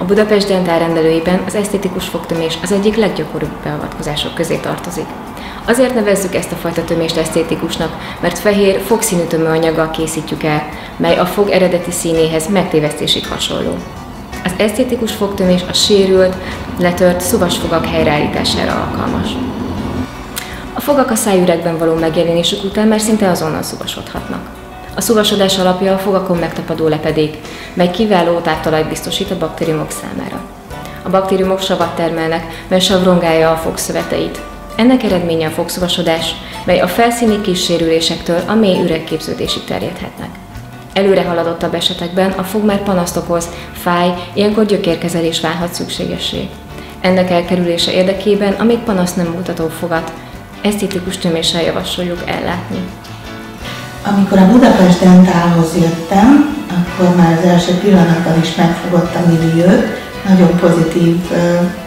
A Budapest Dentál rendelőiben az esztétikus fogtömés az egyik leggyakoribb beavatkozások közé tartozik. Azért nevezzük ezt a fajta tömést esztétikusnak, mert fehér, fogszínű tömőanyaggal készítjük el, mely a fog eredeti színéhez megtévesztésig hasonló. Az esztétikus fogtömés a sérült, letört szuvasfogak helyreállítására alkalmas. A fogak a szájüregben való megjelenésük után már szinte azonnal szuvasodhatnak. A szuvasodás alapja a fogakon megtapadó lepedék, mely kiváló táptalajt biztosít a baktériumok számára. A baktériumok savat termelnek, mely sav rongálja a fogszöveteit. Ennek eredménye a fogszuvasodás, mely a felszíni kis sérülésektől a mély üregképződésig terjedhetnek. Előre haladottabb esetekben a fog már panaszt okoz, fáj, ilyenkor gyökérkezelés válhat szükségessé. Ennek elkerülése érdekében a még panaszt nem mutató fogat esztétikus töméssel javasoljuk ellátni. Amikor a Budapest Dentálhoz jöttem, akkor már az első pillanatban is megfogott a milliót, nagyon pozitív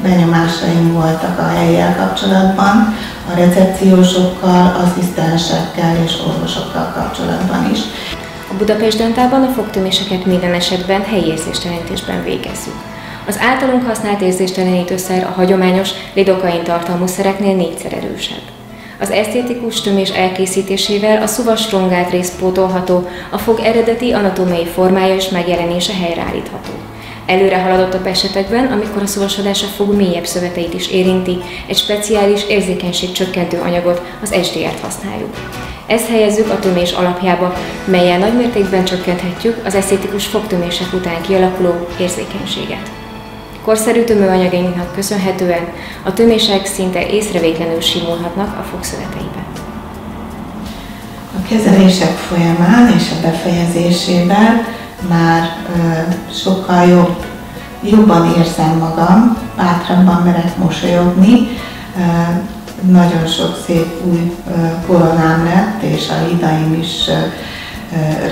benyomásaim voltak a hellyel kapcsolatban, a recepciósokkal, asszisztensekkel és orvosokkal kapcsolatban is. A Budapest Dentálban a fogtöméseket minden esetben helyi érzéstelenítésben végezzük. Az általunk használt érzéstelenítőszer a hagyományos lidokain tartalmú szereknél 4-szer erősebb. Az esztétikus tömés elkészítésével a szuvas rongált rész pótolható, a fog eredeti anatómiai formája és megjelenése helyreállítható. Előre haladottabb esetekben, amikor a szuvasodás a fog mélyebb szöveteit is érinti, egy speciális érzékenységcsökkentő anyagot, az SDR-t használjuk. Ezt helyezzük a tömés alapjába, mellyel nagymértékben csökkenthetjük az esztétikus fogtömések után kialakuló érzékenységet. Korszerű tömőanyagainknak köszönhetően a tömések szinte észrevétlenül simulhatnak a fogszöveteibe. A kezelések folyamán és a befejezésében már sokkal jobban érzem magam, bátrabban merek mosolyogni, nagyon sok szép új koronám lett, és a hidaim is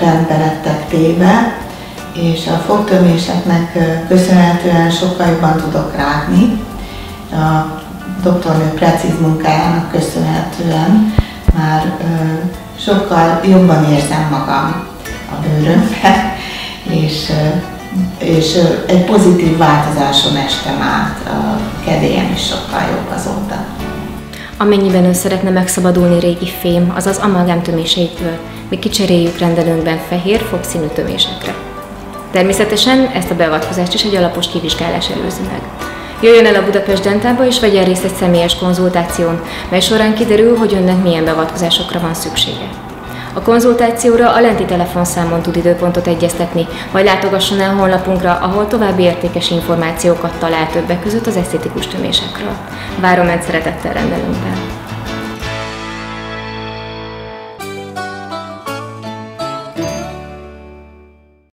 rendbe lettek téve, és a fogtöméseknek köszönhetően sokkal jobban tudok rágni. A doktornő precíz munkájának köszönhetően már sokkal jobban érzem magam a bőrömben, és egy pozitív változáson estem át, a kedélyem is sokkal jobb azóta. Amennyiben ön szeretne megszabadulni régi fém, azaz amalgám töméseitől, mi kicseréljük rendelőnkben fehér, fogszínű tömésekre. Természetesen ezt a beavatkozást is egy alapos kivizsgálás előzi meg. Jöjjön el a Budapest Dentálba és vegyen részt egy személyes konzultáción, mely során kiderül, hogy önnek milyen beavatkozásokra van szüksége. A konzultációra a lenti telefonszámon tud időpontot egyeztetni, vagy látogasson el honlapunkra, ahol további értékes információkat talál többek között az esztétikus tömésekről. Várom önt szeretettel rendelőnkben!